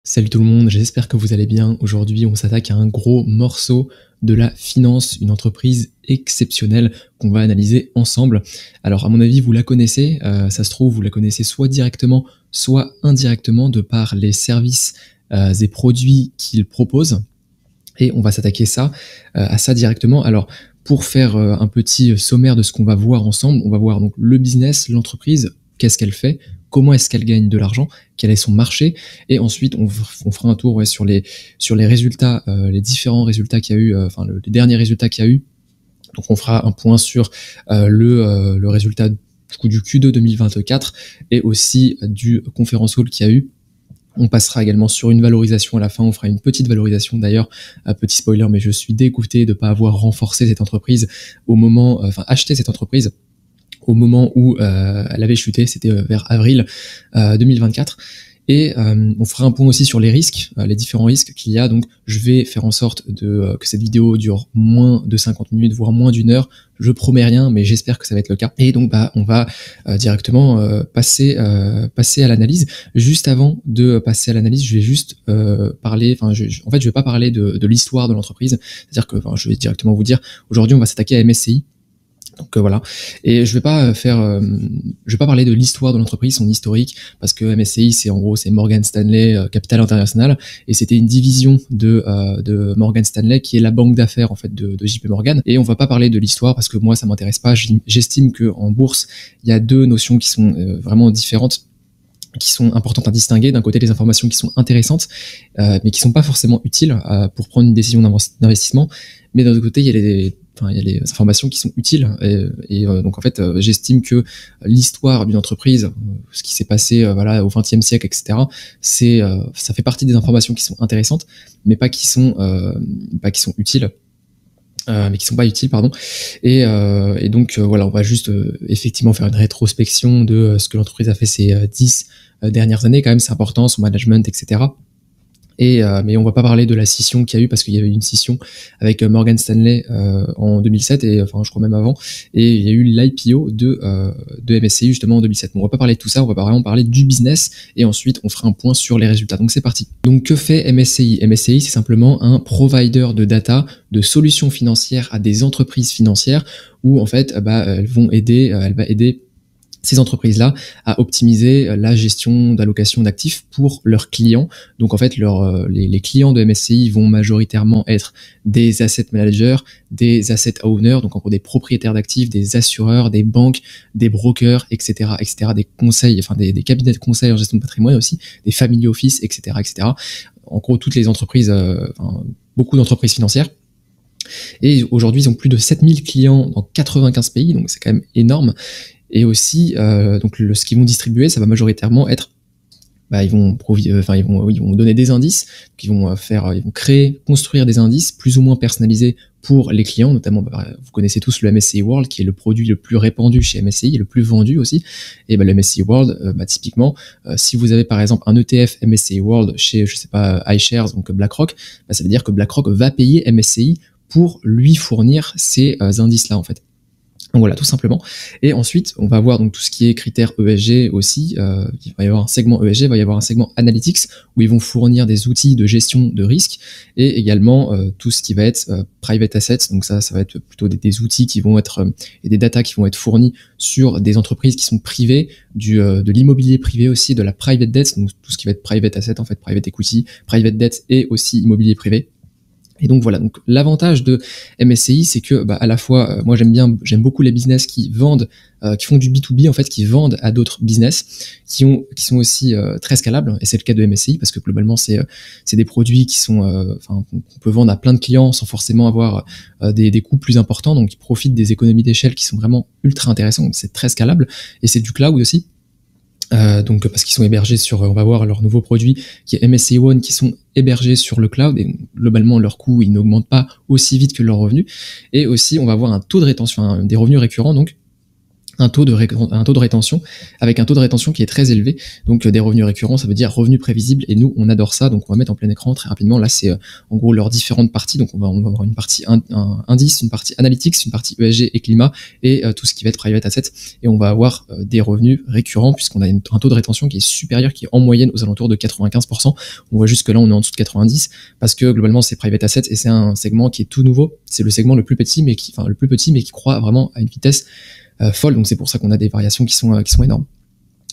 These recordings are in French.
Salut tout le monde, j'espère que vous allez bien. Aujourd'hui, on s'attaque à un gros morceau de la finance, une entreprise exceptionnelle qu'on va analyser ensemble. Alors, à mon avis, vous la connaissez, ça se trouve, vous la connaissez soit directement, soit indirectement de par les services et produits qu'ils proposent. Et on va s'attaquer à ça directement. Alors, pour faire un petit sommaire de ce qu'on va voir ensemble, on va voir donc le business, l'entreprise, qu'est-ce qu'elle fait, comment est-ce qu'elle gagne de l'argent, quel est son marché, et ensuite on fera un tour sur les résultats, les différents résultats qu'il y a eu, les derniers résultats qu'il y a eu. Donc on fera un point sur le résultat du Q2 2024 et aussi du conference call qu'il y a eu. On passera également sur une valorisation à la fin, on fera une petite valorisation d'ailleurs, petit spoiler, mais je suis dégoûté de ne pas avoir renforcé cette entreprise au moment, acheté cette entreprise au moment où elle avait chuté, c'était vers avril 2024. Et on fera un point aussi sur les risques, les différents risques qu'il y a. Donc je vais faire en sorte que cette vidéo dure moins de 50 minutes, voire moins d'une heure. Je promets rien, mais j'espère que ça va être le cas. Et donc on va directement passer à l'analyse. Juste avant de passer à l'analyse, je vais juste parler. Je vais pas parler de l'histoire de l'entreprise. C'est-à-dire que je vais directement vous dire, aujourd'hui on va s'attaquer à MSCI. Donc voilà, et je vais pas parler de l'histoire de l'entreprise, son historique, parce que MSCI c'est Morgan Stanley Capital International, et c'était une division de Morgan Stanley qui est la banque d'affaires en fait de JP Morgan. Et on va pas parler de l'histoire parce que moi ça m'intéresse pas. J'estime que en bourse il y a deux notions qui sont vraiment différentes, qui sont importantes à distinguer. D'un côté, les informations qui sont intéressantes, mais qui sont pas forcément utiles pour prendre une décision d'investissement. Mais d'un autre côté, il y a les informations qui sont utiles. Donc en fait, j'estime que l'histoire d'une entreprise, ce qui s'est passé au XXe siècle, etc., ça fait partie des informations qui sont intéressantes, mais pas qui sont utiles. Mais qui sont pas utiles, pardon. Et donc on va juste effectivement faire une rétrospection de ce que l'entreprise a fait ces 10 dernières années. Quand même, c'est important, son management, etc. Mais on va pas parler de la scission qu'il y a eu, parce qu'il y avait une scission avec Morgan Stanley en 2007, et je crois même avant, et il y a eu l'IPO de MSCI justement en 2007. Bon, on va pas parler de tout ça, on va vraiment parler du business, et ensuite on fera un point sur les résultats. Donc c'est parti. Donc que fait MSCI? MSCI, c'est simplement un provider de data, de solutions financières à des entreprises financières, où en fait elle va aider ces entreprises-là à optimiser la gestion d'allocation d'actifs pour leurs clients. Donc en fait, les clients de MSCI vont majoritairement être des asset managers, des asset owners, donc en gros des propriétaires d'actifs, des assureurs, des banques, des brokers, etc., des conseils, des cabinets de conseil en gestion de patrimoine aussi, des family office, etc., etc. En gros, toutes les entreprises, beaucoup d'entreprises financières. Et aujourd'hui, ils ont plus de 7000 clients dans 95 pays, donc c'est quand même énorme. Et aussi, ce qu'ils vont distribuer, ça va majoritairement être, ils vont donner des indices, ils vont construire des indices plus ou moins personnalisés pour les clients, notamment, vous connaissez tous le MSCI World, qui est le produit le plus répandu chez MSCI et le plus vendu aussi. Et le MSCI World, typiquement, si vous avez par exemple un ETF MSCI World chez, je sais pas, iShares, donc BlackRock, ça veut dire que BlackRock va payer MSCI pour lui fournir ces indices-là, en fait. Donc voilà, tout simplement. Et ensuite, on va voir donc tout ce qui est critères ESG aussi. Il va y avoir un segment ESG, il va y avoir un segment Analytics, où ils vont fournir des outils de gestion de risque, et également tout ce qui va être Private Assets. Donc ça va être plutôt des outils qui vont être et des data qui vont être fournis sur des entreprises qui sont privées, de l'immobilier privé aussi, de la Private Debt, donc tout ce qui va être Private Asset, en fait, Private Equity, Private Debt et aussi immobilier privé. Et donc voilà, donc l'avantage de MSCI, c'est que à la fois, moi j'aime beaucoup les business qui vendent, qui font du B2B en fait, qui vendent à d'autres business, qui sont aussi très scalables, et c'est le cas de MSCI, parce que globalement c'est des produits qui sont, qu'on peut vendre à plein de clients sans forcément avoir des coûts plus importants, donc ils profitent des économies d'échelle qui sont vraiment ultra intéressantes, donc c'est très scalable, et c'est du cloud aussi. Donc parce qu'ils sont hébergés sur, on va voir leur nouveau produit qui est MSCI One, qui sont hébergés sur le cloud, et globalement leurs coûts ils n'augmentent pas aussi vite que leurs revenus. Et aussi on va avoir un taux de rétention, des revenus récurrents, donc un taux de rétention, avec un taux de rétention qui est très élevé. Donc des revenus récurrents, ça veut dire revenus prévisibles, et nous on adore ça. Donc on va mettre en plein écran très rapidement. Là c'est en gros leurs différentes parties. Donc on va avoir une partie indice, une partie analytics, une partie ESG et climat, et tout ce qui va être private assets, et on va avoir des revenus récurrents puisqu'on a un taux de rétention qui est supérieur, qui est en moyenne aux alentours de 95%. On voit juste que là on est en dessous de 90 parce que globalement c'est private assets et c'est un segment qui est tout nouveau. C'est le segment le plus petit mais qui croît vraiment à une vitesse folle, donc c'est pour ça qu'on a des variations qui sont énormes.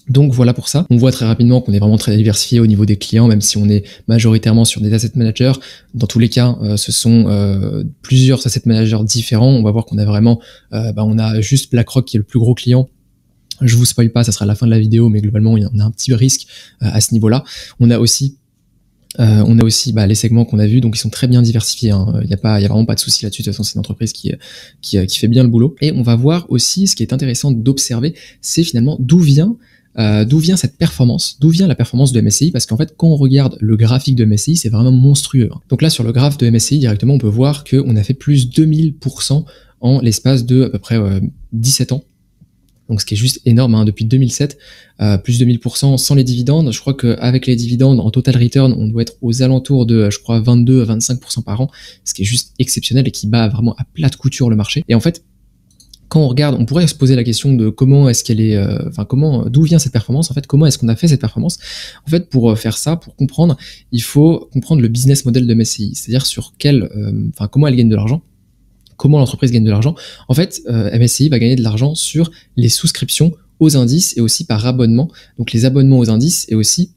Donc voilà pour ça. On voit très rapidement qu'on est vraiment très diversifié au niveau des clients, même si on est majoritairement sur des asset managers. Dans tous les cas, ce sont plusieurs asset managers différents. On va voir qu'on a vraiment, on a juste BlackRock qui est le plus gros client. Je vous spoil pas, ça sera à la fin de la vidéo, mais globalement, on a un petit risque à ce niveau-là. On a aussi les segments qu'on a vus, donc ils sont très bien diversifiés, hein. Il y a vraiment pas de souci là-dessus. De toute façon, c'est une entreprise qui fait bien le boulot. Et on va voir aussi, ce qui est intéressant d'observer, c'est finalement d'où vient cette performance, d'où vient la performance de MSCI, parce qu'en fait, quand on regarde le graphique de MSCI, c'est vraiment monstrueux. Donc là, sur le graphe de MSCI, directement, on peut voir qu'on a fait plus 2000% en l'espace de à peu près 17 ans. Donc ce qui est juste énorme, hein, depuis 2007, plus de 1000% sans les dividendes. Je crois qu'avec les dividendes, en total return, on doit être aux alentours de, 22 à 25% par an, ce qui est juste exceptionnel et qui bat vraiment à plate couture le marché. Et en fait, quand on regarde, on pourrait se poser la question de comment est-ce qu'elle est, d'où vient cette performance, en fait, comment est-ce qu'on a fait cette performance. En fait, pour faire ça, pour comprendre, il faut comprendre le business model de MSCI, c'est-à-dire sur comment elle gagne de l'argent. Comment l'entreprise gagne de l'argent. En fait, MSCI va gagner de l'argent sur les souscriptions aux indices et aussi par abonnement. Donc les abonnements aux indices et aussi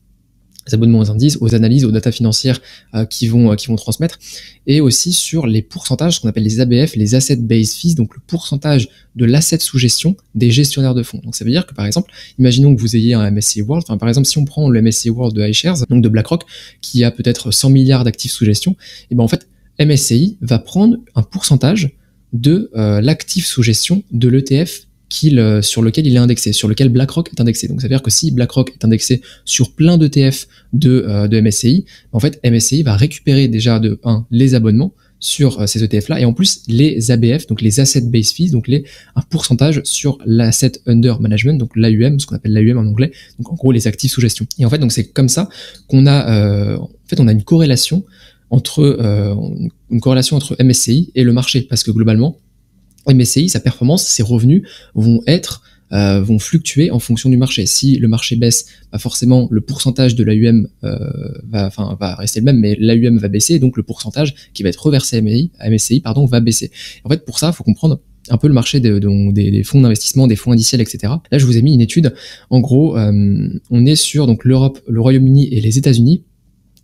les abonnements aux indices, aux analyses, aux data financières qui vont transmettre, et aussi sur les pourcentages, ce qu'on appelle les ABF, les Asset Based Fees, donc le pourcentage de l'asset sous gestion des gestionnaires de fonds. Donc ça veut dire que par exemple, imaginons que vous ayez un MSCI World, par exemple si on prend le MSCI World de iShares, donc de BlackRock, qui a peut-être 100 milliards d'actifs sous gestion, et en fait MSCI va prendre un pourcentage de l'actif sous gestion de l'ETF sur lequel il est indexé, sur lequel BlackRock est indexé. Donc ça veut dire que si BlackRock est indexé sur plein d'ETF de MSCI, en fait MSCI va récupérer déjà les abonnements sur ces ETF-là, et en plus les ABF, donc les Asset Based Fees, donc un pourcentage sur l'Asset Under Management, donc l'AUM, ce qu'on appelle l'AUM en anglais, donc en gros les actifs sous gestion. Et en fait, donc c'est comme ça qu'on a, on a une corrélation entre MSCI et le marché, parce que globalement, MSCI, sa performance, ses revenus vont fluctuer en fonction du marché. Si le marché baisse, forcément le pourcentage de l'AUM va rester le même, mais l'AUM va baisser, donc le pourcentage qui va être reversé à MSCI va baisser. En fait, pour ça, il faut comprendre un peu le marché des fonds d'investissement, des fonds indiciels, etc. Là, je vous ai mis une étude. En gros, on est sur donc l'Europe, le Royaume-Uni et les États-Unis.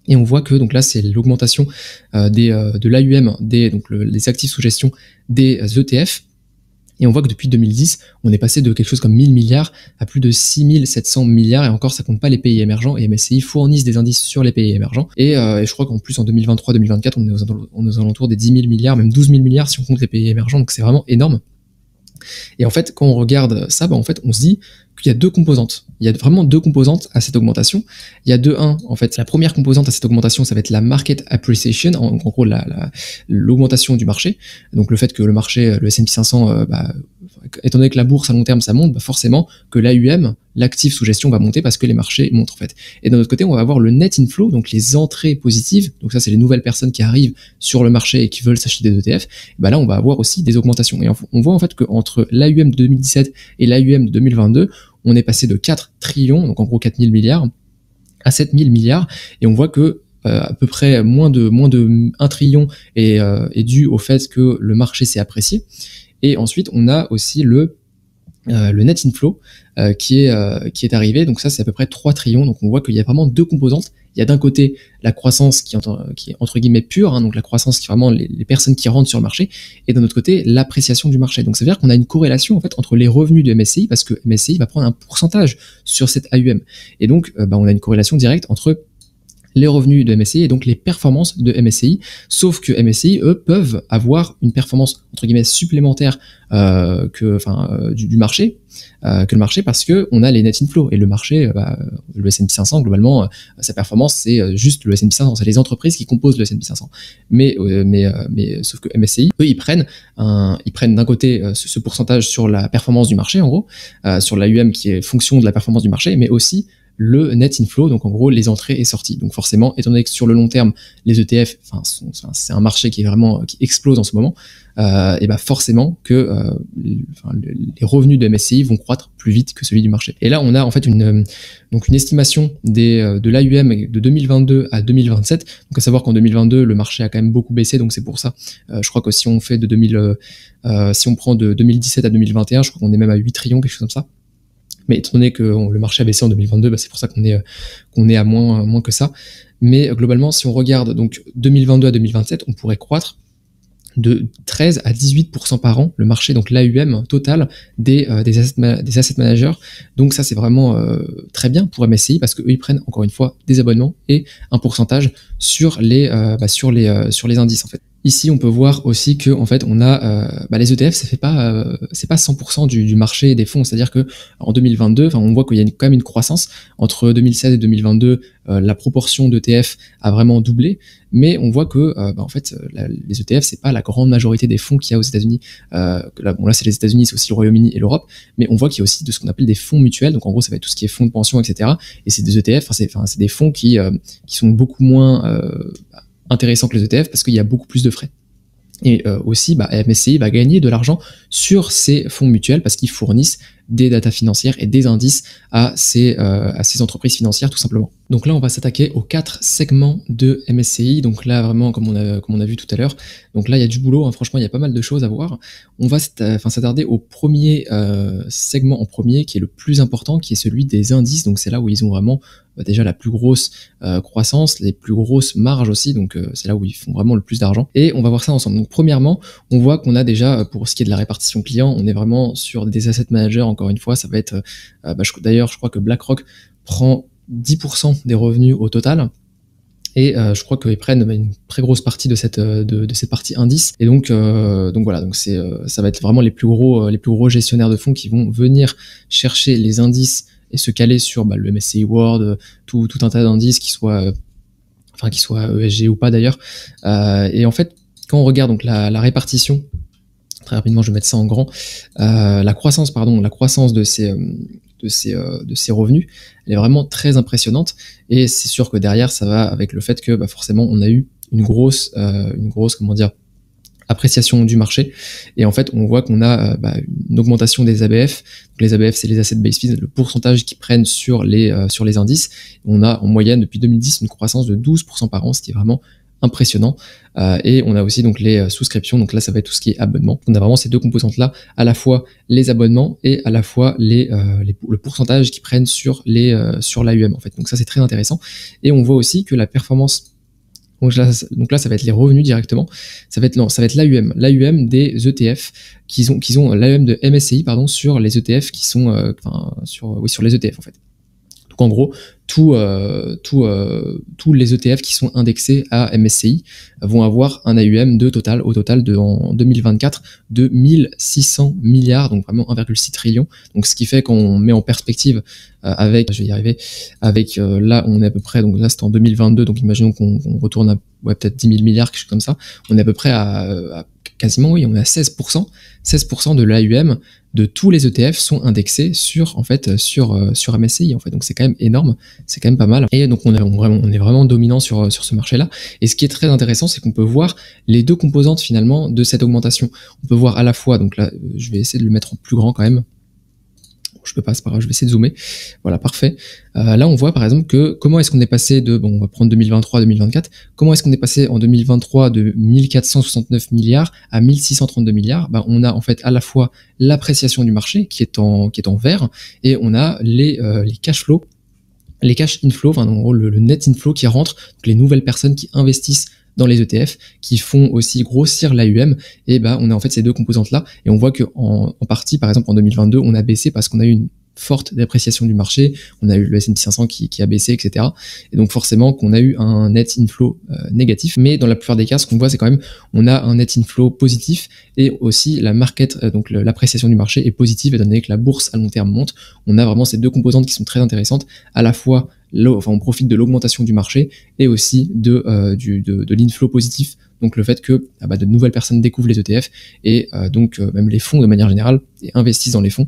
Et on voit que donc là c'est l'augmentation de l'AUM, les actifs sous gestion des ETF. Et on voit que depuis 2010, on est passé de quelque chose comme 1000 milliards à plus de 6700 milliards. Et encore, ça compte pas les pays émergents. Et MSCI fournissent des indices sur les pays émergents. Et je crois qu'en plus, en 2023-2024, on est aux alentours des 10 000 milliards, même 12 000 milliards si on compte les pays émergents. Donc c'est vraiment énorme. Et en fait, quand on regarde ça, on se dit qu'il y a deux composantes. Il y a vraiment deux composantes à cette augmentation. Il y a en fait, la première composante à cette augmentation, ça va être la market appreciation, en gros l'augmentation du marché. Donc le fait que le marché, le S&P 500, étant donné que la bourse à long terme ça monte, forcément que l'AUM, l'actif sous gestion, va monter parce que les marchés montent en fait. Et d'un autre côté, on va avoir le net inflow, donc les entrées positives. Donc ça, c'est les nouvelles personnes qui arrivent sur le marché et qui veulent s'acheter des ETF. Et là, on va avoir aussi des augmentations. Et on voit en fait qu'entre l'AUM de 2017 et l'AUM de 2022, on est passé de 4 trillions, donc en gros 4 000 milliards, à 7 000 milliards. Et on voit que à peu près moins de 1 trillion est dû au fait que le marché s'est apprécié. Et ensuite, on a aussi le net inflow qui est arrivé. Donc ça, c'est à peu près 3 trillions. Donc on voit qu'il y a vraiment deux composantes. Il y a d'un côté la croissance qui est entre guillemets pure, donc la croissance qui est vraiment les personnes qui rentrent sur le marché, et d'un autre côté l'appréciation du marché. Donc ça veut dire qu'on a une corrélation en fait entre les revenus de MSCI, parce que MSCI va prendre un pourcentage sur cette AUM. Et donc on a une corrélation directe entre les revenus de MSCI et donc les performances de MSCI, sauf que MSCI, eux, peuvent avoir une performance entre guillemets supplémentaire du marché, que le marché, parce que on a les net inflows et le marché, le S&P 500 globalement, sa performance c'est juste le S&P 500, c'est les entreprises qui composent le S&P 500. Mais sauf que MSCI, eux, ils prennent d'un côté ce pourcentage sur la performance du marché en gros, sur l'AUM qui est fonction de la performance du marché, mais aussi le net inflow, donc en gros les entrées et sorties. Donc forcément, étant donné que sur le long terme, les ETF, c'est un marché qui explose en ce moment, et forcément que les revenus de MSCI vont croître plus vite que celui du marché. Et là, on a en fait une estimation de l'AUM de 2022 à 2027. Donc à savoir qu'en 2022, le marché a quand même beaucoup baissé, donc c'est pour ça. Je crois que si on fait si on prend de 2017 à 2021, je crois qu'on est même à 8 trillions, quelque chose comme ça. Mais étant donné que le marché a baissé en 2022, c'est pour ça qu'on est à moins que ça. Mais globalement, si on regarde donc 2022 à 2027, on pourrait croître de 13 à 18% par an le marché, donc l'AUM total des asset managers. Donc ça, c'est vraiment très bien pour MSCI parce qu'eux, ils prennent encore une fois des abonnements et un pourcentage sur les indices en fait. Ici, on peut voir aussi que en fait, on a les ETF, c'est pas 100% du marché des fonds. C'est-à-dire que en 2022, on voit qu'il y a quand même une croissance entre 2016 et 2022. La proportion d'ETF a vraiment doublé, mais on voit que en fait, les ETF, c'est pas la grande majorité des fonds qu'il y a aux États-Unis. Là, c'est les États-Unis, c'est aussi le Royaume-Uni et l'Europe, mais on voit qu'il y a aussi de ce qu'on appelle des fonds mutuels. Donc en gros, ça va être tout ce qui est fonds de pension, etc. Et c'est des ETF, c'est des fonds qui sont beaucoup moins intéressant que les ETF parce qu'il y a beaucoup plus de frais. Et aussi, MSCI va gagner de l'argent sur ces fonds mutuels parce qu'ils fournissent des datas financières et des indices à ces entreprises financières tout simplement. Donc là, on va s'attaquer aux 4 segments de MSCI. Donc là, vraiment, comme on a vu tout à l'heure, donc là, il y a du boulot. Hein. Franchement, il y a pas mal de choses à voir. On va s'attarder au premier segment en premier, qui est le plus important, qui est celui des indices. Donc c'est là où ils ont vraiment déjà la plus grosse croissance, les plus grosses marges aussi. Donc c'est là où ils font vraiment le plus d'argent. Et on va voir ça ensemble. Donc premièrement, on voit qu'on a déjà, pour ce qui est de la répartition client, on est vraiment sur des asset managers. Encore une fois, ça va être... d'ailleurs, je crois que BlackRock prend 10% des revenus au total. Et je crois qu'ils prennent une très grosse partie de cette partie indice. Et donc voilà, donc ça va être vraiment les plus gros gestionnaires de fonds qui vont venir chercher les indices et se caler sur le MSCI World, tout un tas d'indices qui soient ESG ou pas d'ailleurs. Et en fait, quand on regarde donc la répartition, très rapidement, je vais mettre ça en grand, la croissance de ces revenus, elle est vraiment très impressionnante. Et c'est sûr que derrière, ça va avec le fait que forcément, on a eu une grosse appréciation du marché. Et en fait, on voit qu'on a une augmentation des ABF. Donc, les ABF, c'est les Asset Base Fees, le pourcentage qu'ils prennent sur les indices. On a en moyenne, depuis 2010, une croissance de 12% par an, ce qui est vraiment impressionnant. Et on a aussi donc les souscriptions. Donc là, ça va être tout ce qui est abonnement. On a vraiment ces deux composantes-là, à la fois les abonnements et à la fois le pourcentage qu'ils prennent sur l'AUM, en fait. Donc ça, c'est très intéressant. Et on voit aussi que la performance... Donc là, ça va être les revenus directement. Ça va être l'AUM des ETF qu'ils ont l'AUM de MSCI sur les ETF qui sont sur les ETF en fait. Donc en gros, tous les ETF qui sont indexés à MSCI vont avoir un AUM au total en 2024 de 1600 milliards, donc vraiment 1,6 trillion. Donc ce qui fait qu'on met en perspective là on est à peu près, donc là c'était en 2022, donc imaginons qu'on retourne à peut-être 10 000 milliards, quelque chose comme ça, on est à peu près à quasiment, oui, on est à 16% de l'AUM de tous les ETF sont indexés sur MSCI en fait. Donc c'est quand même énorme, c'est quand même pas mal. Et donc on est vraiment dominant sur ce marché-là. Et ce qui est très intéressant, c'est qu'on peut voir les deux composantes finalement de cette augmentation. On peut voir à la fois, donc là je vais essayer de le mettre en plus grand quand même. Je peux pas, c'est pas grave, je vais essayer de zoomer. Voilà, parfait. Là, on voit par exemple que comment est-ce qu'on est passé on va prendre 2023-2024, comment est-ce qu'on est passé en 2023 de 1469 milliards à 1632 milliards. On a en fait à la fois l'appréciation du marché qui est en vert, et on a les cash flows, les cash inflows, en gros le net inflow qui rentre, donc les nouvelles personnes qui investissent dans les ETF, qui font aussi grossir l'AUM. Et on a en fait ces deux composantes là, et on voit que en partie, par exemple en 2022, on a baissé parce qu'on a eu une forte dépréciation du marché, on a eu le S&P 500 qui a baissé, etc. Et donc forcément qu'on a eu un net inflow négatif, mais dans la plupart des cas, ce qu'on voit, c'est quand même on a un net inflow positif, et aussi la market, donc l'appréciation du marché est positive, étant donné que la bourse à long terme monte. On a vraiment ces deux composantes qui sont très intéressantes, à la fois on profite de l'augmentation du marché et aussi de l'inflow positif, donc le fait que de nouvelles personnes découvrent les ETF et même les fonds de manière générale et investissent dans les fonds,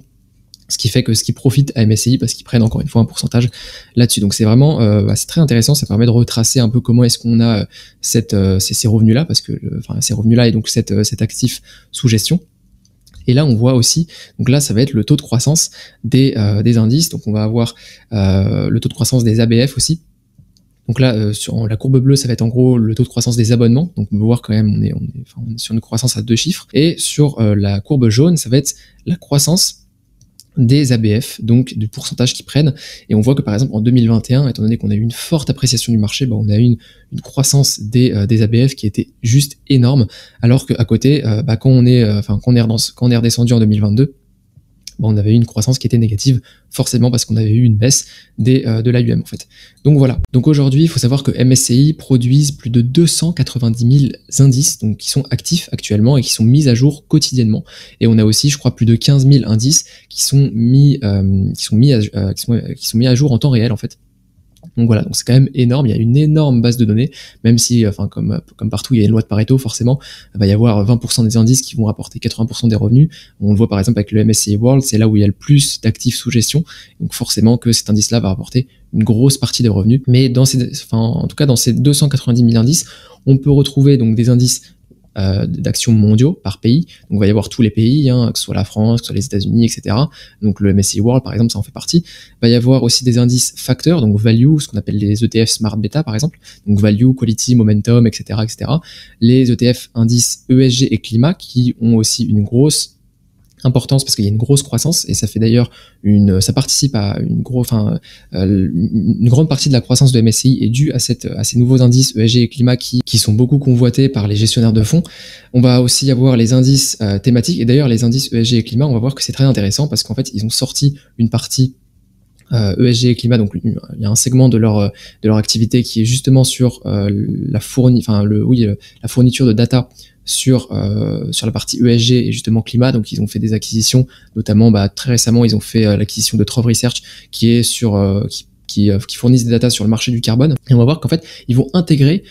ce qui fait que ce qui profite à MSCI parce qu'ils prennent encore une fois un pourcentage là-dessus. Donc c'est vraiment c'est très intéressant, ça permet de retracer un peu comment est-ce qu'on a ces revenus-là, parce que ces revenus-là et donc cet actif sous gestion. Et là, on voit aussi, donc là, ça va être le taux de croissance des indices. Donc, on va avoir le taux de croissance des ABF aussi. Donc là, sur la courbe bleue, ça va être en gros le taux de croissance des abonnements. Donc, on peut voir quand même, on est sur une croissance à 2 chiffres. Et sur la courbe jaune, ça va être la croissance des ABF, donc du pourcentage qu'ils prennent. Et on voit que par exemple en 2021, étant donné qu'on a eu une forte appréciation du marché, on a eu une croissance des ABF qui était juste énorme, alors qu'à côté, quand on est redescendu en 2022, on avait eu une croissance qui était négative, forcément parce qu'on avait eu une baisse de l'AUM en fait. Donc voilà. Donc aujourd'hui, il faut savoir que MSCI produisent plus de 290 000 indices, donc qui sont actifs actuellement et qui sont mis à jour quotidiennement. Et on a aussi, je crois, plus de 15 000 indices qui sont mis à jour en temps réel en fait. Donc voilà, donc c'est quand même énorme, il y a une énorme base de données, même si, comme partout, il y a une loi de Pareto, forcément, il va y avoir 20% des indices qui vont rapporter 80% des revenus. On le voit par exemple avec le MSCI World, c'est là où il y a le plus d'actifs sous gestion, donc forcément que cet indice-là va rapporter une grosse partie des revenus. Mais en tout cas, dans ces 290 000 indices, on peut retrouver donc des indices d'actions mondiaux par pays. Donc il va y avoir tous les pays, que ce soit la France, que ce soit les États-Unis, etc. Donc le MSCI World par exemple, ça en fait partie. Il va y avoir aussi des indices facteurs, donc value, ce qu'on appelle les ETF Smart Beta par exemple, donc value, quality, momentum, etc., etc. Les ETF indices ESG et climat qui ont aussi une grosse importance parce qu'il y a une grosse croissance et ça fait d'ailleurs ça participe à une grande partie de la croissance de MSCI est due à ces nouveaux indices ESG et climat qui sont beaucoup convoités par les gestionnaires de fonds. On va aussi avoir les indices thématiques, et d'ailleurs les indices ESG et climat, on va voir que c'est très intéressant parce qu'en fait ils ont sorti une partie ESG et climat, donc il y a un segment de leur activité qui est justement sur la fourniture de data sur la partie ESG et justement climat. Donc ils ont fait des acquisitions, notamment très récemment ils ont fait l'acquisition de Trove Research qui est qui fournissent des datas sur le marché du carbone. Et on va voir qu'en fait, ils vont intégrer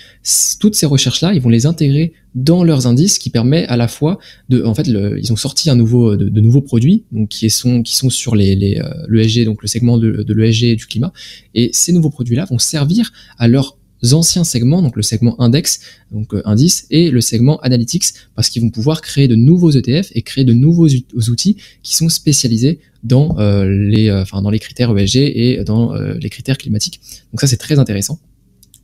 toutes ces recherches-là, ils vont les intégrer dans leurs indices, qui permet à la fois ils ont sorti de nouveaux produits, donc qui sont sur l'ESG, donc le segment de l'ESG et du climat. Et ces nouveaux produits-là vont servir à leurs anciens segments, donc le segment index, donc indice, et le segment analytics, parce qu'ils vont pouvoir créer de nouveaux ETF et créer de nouveaux outils qui sont spécialisés dans les critères ESG et dans les critères climatiques. Donc ça, c'est très intéressant.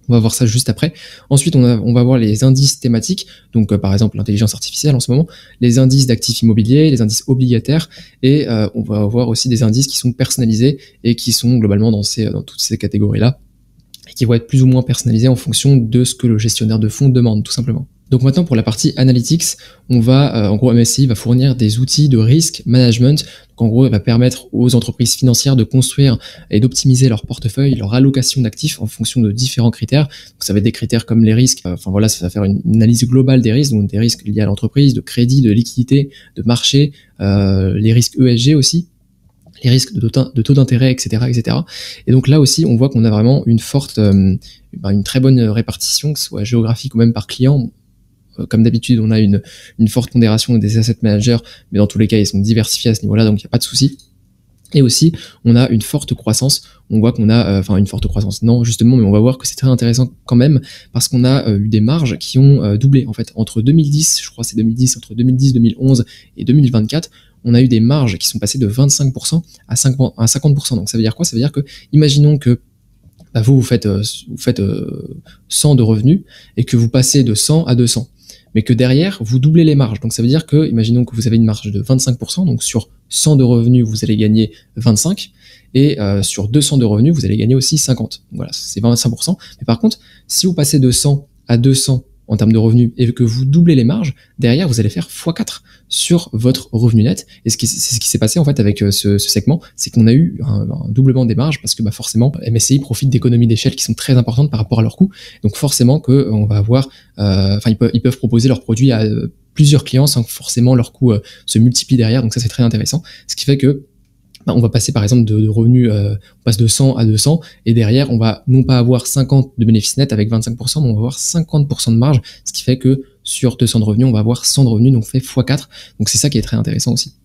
On va voir ça juste après. Ensuite, on va voir les indices thématiques, donc par exemple l'intelligence artificielle en ce moment, les indices d'actifs immobiliers, les indices obligataires, et on va voir aussi des indices qui sont personnalisés et qui sont globalement dans toutes ces catégories-là, et qui vont être plus ou moins personnalisés en fonction de ce que le gestionnaire de fonds demande, tout simplement. Donc maintenant, pour la partie analytics, on va, en gros, MSCI va fournir des outils de risk management. Donc en gros, elle va permettre aux entreprises financières de construire et d'optimiser leur portefeuille, leur allocation d'actifs en fonction de différents critères. Donc ça va être des critères comme les risques, ça va faire une analyse globale des risques, donc des risques liés à l'entreprise, de crédit, de liquidité, de marché, les risques ESG aussi, les risques de taux d'intérêt, etc., etc. Et donc là aussi, on voit qu'on a vraiment une très bonne répartition, que ce soit géographique ou même par client. Comme d'habitude, on a une forte pondération des asset managers, mais dans tous les cas, ils sont diversifiés à ce niveau-là, donc il n'y a pas de souci. Et aussi, on a une forte croissance. On voit qu'on a, une forte croissance. Non, justement, mais on va voir que c'est très intéressant quand même, parce qu'on a eu des marges qui ont doublé, en fait. Entre 2010, je crois que c'est 2010, entre 2010, 2011 et 2024, on a eu des marges qui sont passées de 25% à 50%. Donc ça veut dire quoi? Ça veut dire que, imaginons que vous faites 100 de revenus et que vous passez de 100 à 200. Mais que derrière, vous doublez les marges. Donc ça veut dire que, imaginons que vous avez une marge de 25%, donc sur 100 de revenus, vous allez gagner 25, et sur 200 de revenus, vous allez gagner aussi 50. Donc voilà, c'est 25%. Mais par contre, si vous passez de 100 à 200 en termes de revenus et que vous doublez les marges, derrière vous allez faire x4 sur votre revenu net. Et c'est ce qui s'est passé en fait avec ce segment, c'est qu'on a eu un doublement des marges parce que forcément MSCI profite d'économies d'échelle qui sont très importantes par rapport à leurs coûts. Donc forcément que on va avoir, ils peuvent proposer leurs produits à plusieurs clients sans que forcément leurs coûts se multiplient derrière. Donc ça c'est très intéressant. Ce qui fait que on va passer par exemple de revenus, on passe de 100 à 200 et derrière on va non pas avoir 50 de bénéfices nets avec 25%, mais on va avoir 50% de marge, ce qui fait que sur 200 de revenus, on va avoir 100 de revenus, donc fait x4. Donc c'est ça qui est très intéressant aussi.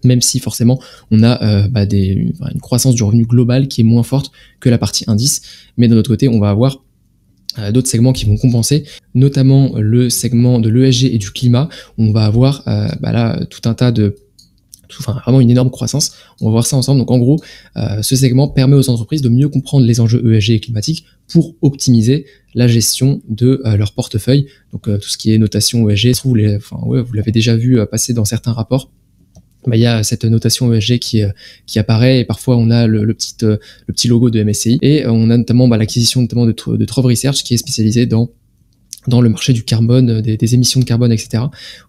Même si forcément on a une croissance du revenu global qui est moins forte que la partie indice, mais de notre côté on va avoir d'autres segments qui vont compenser, notamment le segment de l'ESG et du climat, où on va avoir là tout un tas de vraiment une énorme croissance. On va voir ça ensemble. Donc en gros, ce segment permet aux entreprises de mieux comprendre les enjeux ESG et climatiques pour optimiser la gestion de leur portefeuille. Donc tout ce qui est notation ESG, vous l'avez déjà vu passer dans certains rapports. Il y a cette notation ESG qui apparaît et parfois on a le petit logo de MSCI et on a notamment l'acquisition notamment de Trove Research qui est spécialisée dans le marché du carbone, des émissions de carbone, etc.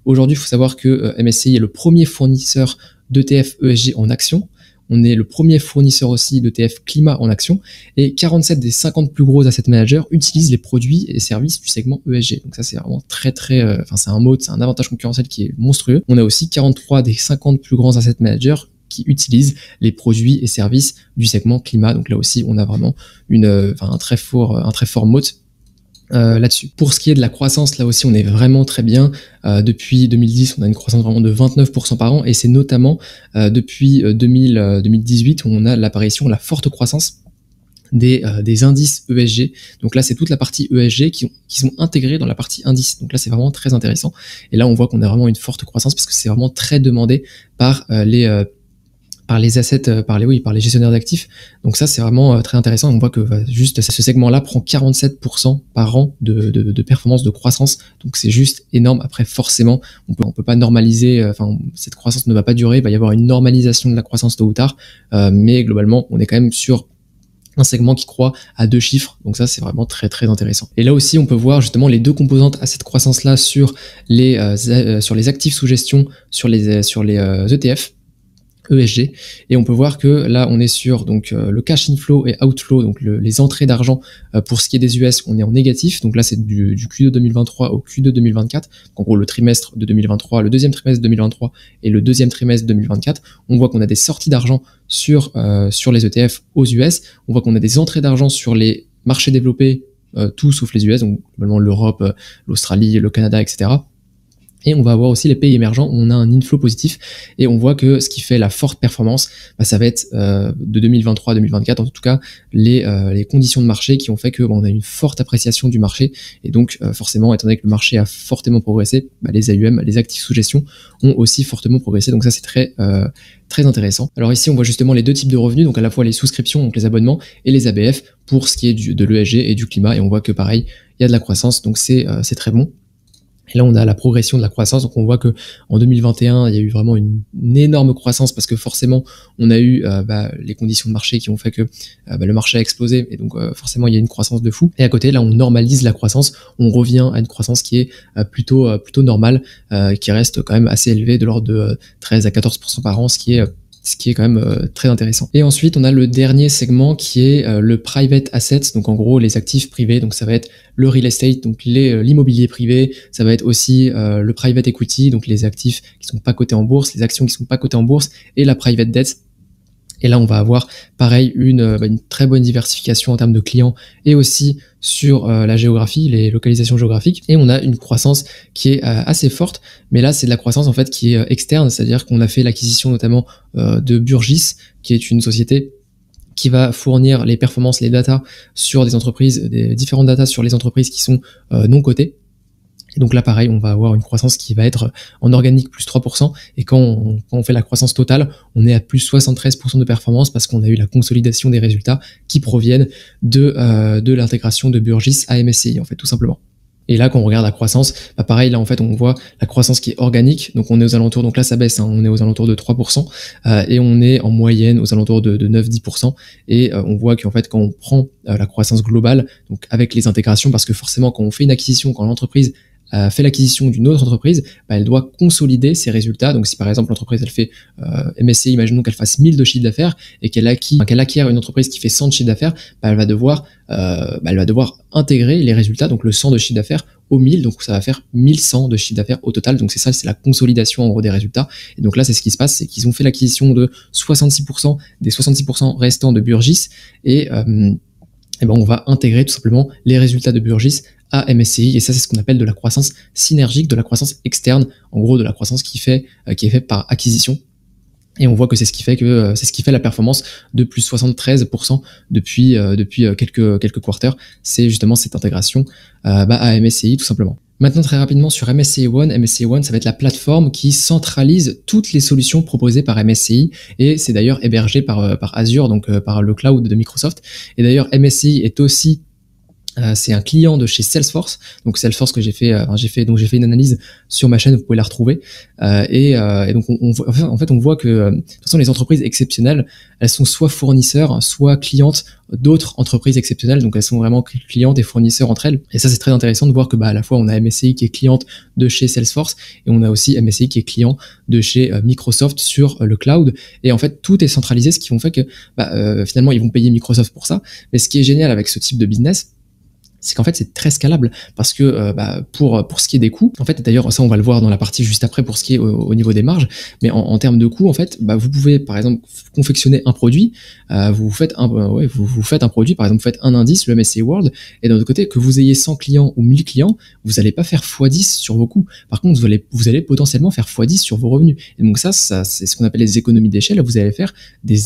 Aujourd'hui, il faut savoir que MSCI est le premier fournisseur d'ETF ESG en action. On est le premier fournisseur aussi d'ETF climat en action. Et 47 des 50 plus gros asset managers utilisent les produits et services du segment ESG. Donc ça, c'est vraiment très, c'est un avantage concurrentiel qui est monstrueux. On a aussi 43 des 50 plus grands asset managers qui utilisent les produits et services du segment climat. Donc là aussi, on a vraiment un très fort moat là-dessus. Pour ce qui est de la croissance, là aussi on est vraiment très bien. Depuis 2010, on a une croissance vraiment de 29% par an et c'est notamment depuis 2018 où on a la forte croissance des indices ESG. Donc là c'est toute la partie ESG qui sont intégrés dans la partie indice. Donc là c'est vraiment très intéressant. Et là on voit qu'on a vraiment une forte croissance parce que c'est vraiment très demandé par les assets, par les gestionnaires d'actifs. Donc ça, c'est vraiment très intéressant. On voit que juste ce segment-là prend 47% par an de performance, de croissance. Donc c'est juste énorme. Après, forcément, on peut pas normaliser, cette croissance ne va pas durer. Il va y avoir une normalisation de la croissance tôt ou tard. Mais globalement, on est quand même sur un segment qui croît à 2 chiffres. Donc ça, c'est vraiment très, très intéressant. Et là aussi, on peut voir justement les deux composantes à cette croissance-là sur les actifs sous gestion, sur les ETF. ESG, et on peut voir que là on est sur le cash inflow et outflow, donc les entrées d'argent pour ce qui est des US, on est en négatif, donc là c'est du Q2 2023 au Q2 2024, en gros le trimestre de 2023, le deuxième trimestre 2023 et le deuxième trimestre 2024, on voit qu'on a des sorties d'argent sur les ETF aux US, on voit qu'on a des entrées d'argent sur les marchés développés, tout sauf les US, donc globalement l'Europe, l'Australie, le Canada, etc. Et on va avoir aussi les pays émergents où on a un inflow positif et on voit que ce qui fait la forte performance, ça va être de 2023 à 2024 en tout cas les conditions de marché qui ont fait que on a une forte appréciation du marché et donc forcément étant donné que le marché a fortement progressé, les AUM, les actifs sous gestion ont aussi fortement progressé, donc ça c'est très intéressant. Alors ici on voit justement les deux types de revenus, donc à la fois les souscriptions, donc les abonnements et les ABF pour ce qui est de l'ESG et du climat et on voit que pareil il y a de la croissance donc c'est très bon. Et là, on a la progression de la croissance. Donc, on voit que en 2021, il y a eu vraiment une énorme croissance parce que forcément, on a eu les conditions de marché qui ont fait que le marché a explosé. Et donc, forcément, il y a une croissance de fou. Et à côté, là, on normalise la croissance. On revient à une croissance qui est plutôt normale, qui reste quand même assez élevée, de l'ordre de 13 à 14% par an, ce qui est quand même très intéressant. Et ensuite, on a le dernier segment qui est le private assets, donc en gros les actifs privés, donc ça va être le real estate, donc l'immobilier privé, ça va être aussi le private equity, donc les actifs qui sont pas cotés en bourse, les actions qui sont pas cotées en bourse, et la private debt. Et là, on va avoir, pareil, une très bonne diversification en termes de clients et aussi sur la géographie, les localisations géographiques. Et on a une croissance qui est assez forte, mais là, c'est de la croissance en fait qui est externe, c'est-à-dire qu'on a fait l'acquisition notamment de Burgiss, qui est une société qui va fournir les performances, les datas sur des entreprises, des différentes datas sur les entreprises qui sont non cotées. Et donc là, pareil, on va avoir une croissance qui va être en organique plus 3%. Et quand on fait la croissance totale, on est à plus 73% de performance parce qu'on a eu la consolidation des résultats qui proviennent de l'intégration de Burgiss à MSCI, en fait, tout simplement. Et là, quand on regarde la croissance, bah pareil, là en fait, on voit la croissance qui est organique. Donc on est aux alentours, donc là ça baisse, hein, on est aux alentours de 3%, et on est en moyenne aux alentours de 9-10%. Et on voit qu'en fait, quand on prend la croissance globale, donc avec les intégrations, parce que forcément, quand on fait une acquisition, quand l'entreprise fait l'acquisition d'une autre entreprise, bah, elle doit consolider ses résultats. Donc si par exemple l'entreprise elle fait MSCI, imaginons qu'elle fasse 1000 de chiffre d'affaires et qu'elle acquiert une entreprise qui fait 100 de chiffre d'affaires, bah, elle va devoir intégrer les résultats, donc le 100 de chiffre d'affaires au 1000, donc ça va faire 1100 de chiffre d'affaires au total. Donc c'est ça, c'est la consolidation en gros des résultats. Et donc là c'est ce qui se passe, c'est qu'ils ont fait l'acquisition de 66% des 66% restants de Burgiss, et ben on va intégrer tout simplement les résultats de Burgiss à MSCI, et ça c'est ce qu'on appelle de la croissance synergique, de la croissance externe, en gros de la croissance qui est faite par acquisition. Et on voit que c'est ce qui fait la performance de plus 73% depuis quelques quarters. C'est justement cette intégration à MSCI tout simplement. Maintenant, très rapidement sur MSCI One. MSCI One, ça va être la plateforme qui centralise toutes les solutions proposées par MSCI, et c'est d'ailleurs hébergé par Azure, donc par le cloud de Microsoft. Et d'ailleurs, MSCI est aussi c'est un client de chez Salesforce, donc Salesforce que j'ai fait une analyse sur ma chaîne, vous pouvez la retrouver, et donc on voit que de toute façon les entreprises exceptionnelles, elles sont soit fournisseurs, soit clientes d'autres entreprises exceptionnelles, donc elles sont vraiment clientes et fournisseurs entre elles. Et ça c'est très intéressant de voir que à la fois on a MSCI qui est cliente de chez Salesforce, et on a aussi MSCI qui est client de chez Microsoft sur le cloud. Et en fait tout est centralisé, ce qui fait que finalement ils vont payer Microsoft pour ça. Mais ce qui est génial avec ce type de business, c'est qu'en fait c'est très scalable, parce que pour ce qui est des coûts, en fait d'ailleurs ça on va le voir dans la partie juste après pour ce qui est au niveau des marges, mais en termes de coûts en fait, vous pouvez par exemple confectionner un produit, vous faites un produit, par exemple vous faites un indice, le MSCI World, et d'un autre côté que vous ayez 100 clients ou 1000 clients, vous n'allez pas faire x10 sur vos coûts. Par contre vous allez potentiellement faire x10 sur vos revenus. Et donc ça c'est ce qu'on appelle les économies d'échelle. Vous allez faire vous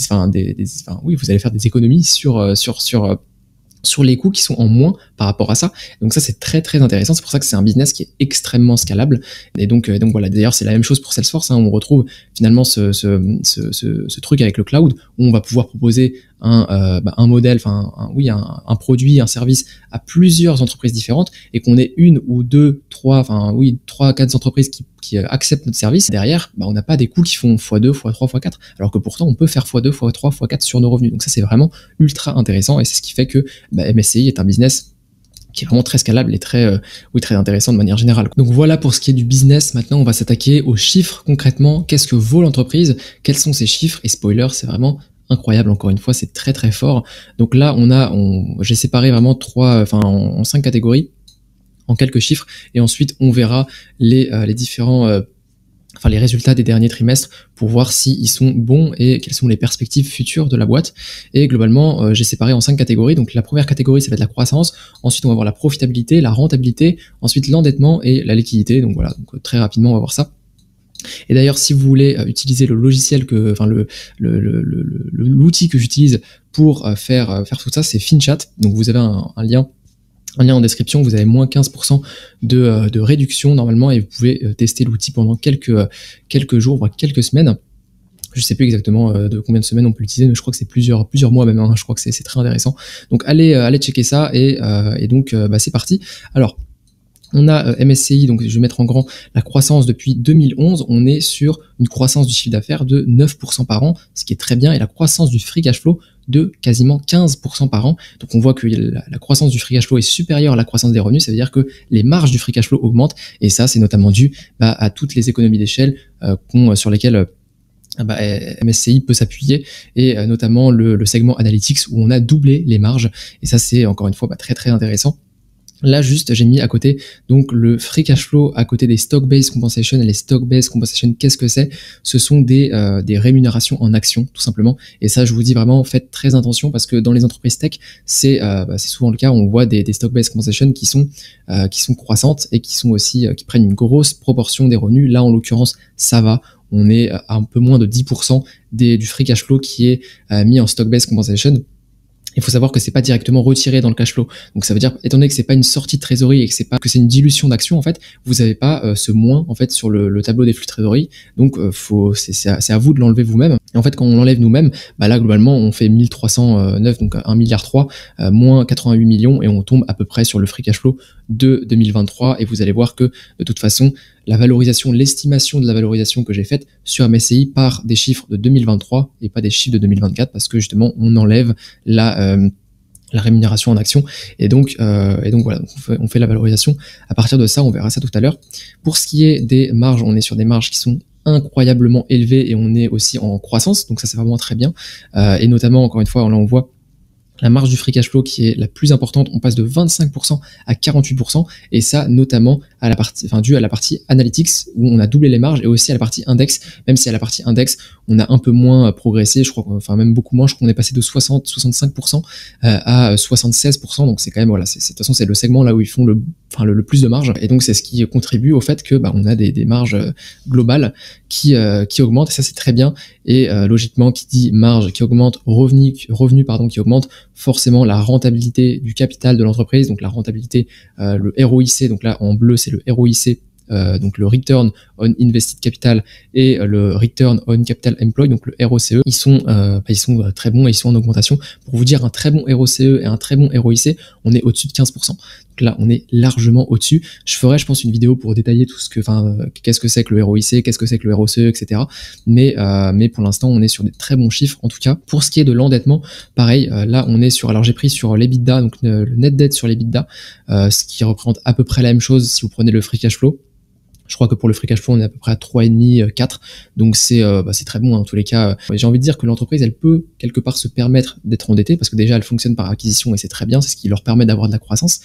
allez faire des économies sur les coûts qui sont en moins par rapport à ça. Donc ça c'est très très intéressant, c'est pour ça que c'est un business qui est extrêmement scalable. Et donc voilà, d'ailleurs c'est la même chose pour Salesforce, hein. On retrouve finalement ce truc avec le cloud, où on va pouvoir proposer un modèle, un produit, un service à plusieurs entreprises différentes, et qu'on ait une ou deux, trois, quatre entreprises qui acceptent notre service. Derrière, on n'a pas des coûts qui font x2, x3, x4, alors que pourtant on peut faire x2, x3, x4 sur nos revenus. Donc ça c'est vraiment ultra intéressant, et c'est ce qui fait que MSCI est un business qui est vraiment très scalable et très intéressant de manière générale. Donc voilà pour ce qui est du business. Maintenant on va s'attaquer aux chiffres concrètement. Qu'est-ce que vaut l'entreprise? Quels sont ces chiffres? Et spoiler, c'est vraiment incroyable, encore une fois, c'est très très fort. Donc là j'ai séparé vraiment en 5 catégories, en quelques chiffres, et ensuite on verra les différents les résultats des derniers trimestres pour voir s'ils sont bons et quelles sont les perspectives futures de la boîte. Et globalement, j'ai séparé en 5 catégories. Donc la première catégorie, ça va être la croissance. Ensuite, on va voir la profitabilité, la rentabilité, ensuite l'endettement et la liquidité. Donc voilà, très rapidement, on va voir ça. Et d'ailleurs, si vous voulez utiliser le logiciel l'outil que j'utilise pour faire tout ça, c'est FinChat. Donc vous avez un lien en description, vous avez moins 15% de réduction normalement, et vous pouvez tester l'outil pendant quelques jours, voire quelques semaines. Je sais plus exactement de combien de semaines on peut l'utiliser, mais je crois que c'est plusieurs mois même, hein. Je crois que c'est très intéressant. Donc allez checker ça, et donc c'est parti. Alors on a MSCI, donc je vais mettre en grand la croissance depuis 2011, on est sur une croissance du chiffre d'affaires de 9% par an, ce qui est très bien, et la croissance du free cash flow de quasiment 15% par an. Donc on voit que la croissance du free cash flow est supérieure à la croissance des revenus, ça veut dire que les marges du free cash flow augmentent, et ça c'est notamment dû à toutes les économies d'échelle sur lesquelles MSCI peut s'appuyer, et notamment le segment Analytics où on a doublé les marges, et ça c'est encore une fois très très intéressant. Là, juste, j'ai mis à côté donc le free cash flow à côté des stock-based compensation. Et les stock-based compensation, qu'est-ce que c'est? Ce sont des rémunérations en actions, tout simplement. Et ça, je vous dis vraiment, faites très attention, parce que dans les entreprises tech, c'est souvent le cas. On voit des stock-based compensation qui sont croissantes, et qui sont aussi qui prennent une grosse proportion des revenus. Là, en l'occurrence, ça va. On est à un peu moins de 10% du free cash flow qui est mis en stock-based compensation. Il faut savoir que c'est pas directement retiré dans le cash flow. Donc ça veut dire, étant donné que c'est pas une sortie de trésorerie et que c'est une dilution d'action en fait, vous avez pas ce moins en fait sur le tableau des flux de trésorerie. Donc c'est à vous de l'enlever vous-même. Et en fait quand on l'enlève nous-mêmes, bah là globalement on fait 1309 donc 1,3 milliard moins 88 millions et on tombe à peu près sur le free cash flow de 2023 et vous allez voir que de toute façon la valorisation, l'estimation de la valorisation que j'ai faite sur MSCI part des chiffres de 2023 et pas des chiffres de 2024 parce que justement on enlève la rémunération en action et donc voilà, on fait la valorisation à partir de ça, on verra ça tout à l'heure. Pour ce qui est des marges, on est sur des marges qui sont incroyablement élevées et on est aussi en croissance, donc ça c'est vraiment très bien et notamment encore une fois là on voit la marge du free cash flow qui est la plus importante, on passe de 25% à 48%, et ça notamment à la partie, dû à la partie analytics où on a doublé les marges et aussi à la partie index, même si à la partie index on a un peu moins progressé, je crois, enfin même beaucoup moins, je crois qu'on est passé de 65% à 76%, donc c'est quand même voilà, de toute façon c'est le segment là où ils font le plus de marge, et donc c'est ce qui contribue au fait que on a des marges globales qui augmentent, et ça c'est très bien, et logiquement qui dit marge qui augmente, revenu qui augmente, forcément la rentabilité du capital de l'entreprise, donc la rentabilité, le ROIC, donc là en bleu c'est le ROIC, donc le Return on Invested Capital et le Return on Capital Employed, donc le ROCE, ils sont très bons et ils sont en augmentation. Pour vous dire, un très bon ROCE et un très bon ROIC, on est au-dessus de 15%. Donc là, on est largement au-dessus. Je ferai, je pense, une vidéo pour détailler tout qu'est-ce que c'est que le ROIC, qu'est-ce que c'est que le ROCE, etc. Mais pour l'instant, on est sur des très bons chiffres, en tout cas. Pour ce qui est de l'endettement, pareil, là, on est sur, alors j'ai pris sur l'EBITDA, donc le net debt sur l'EBITDA, ce qui représente à peu près la même chose si vous prenez le free cash flow. Je crois que pour le free cash flow, on est à peu près à 3,5, 4. Donc c'est très bon, hein, en tous les cas. J'ai envie de dire que l'entreprise, elle peut quelque part se permettre d'être endettée parce que déjà, elle fonctionne par acquisition et c'est très bien. C'est ce qui leur permet d'avoir de la croissance.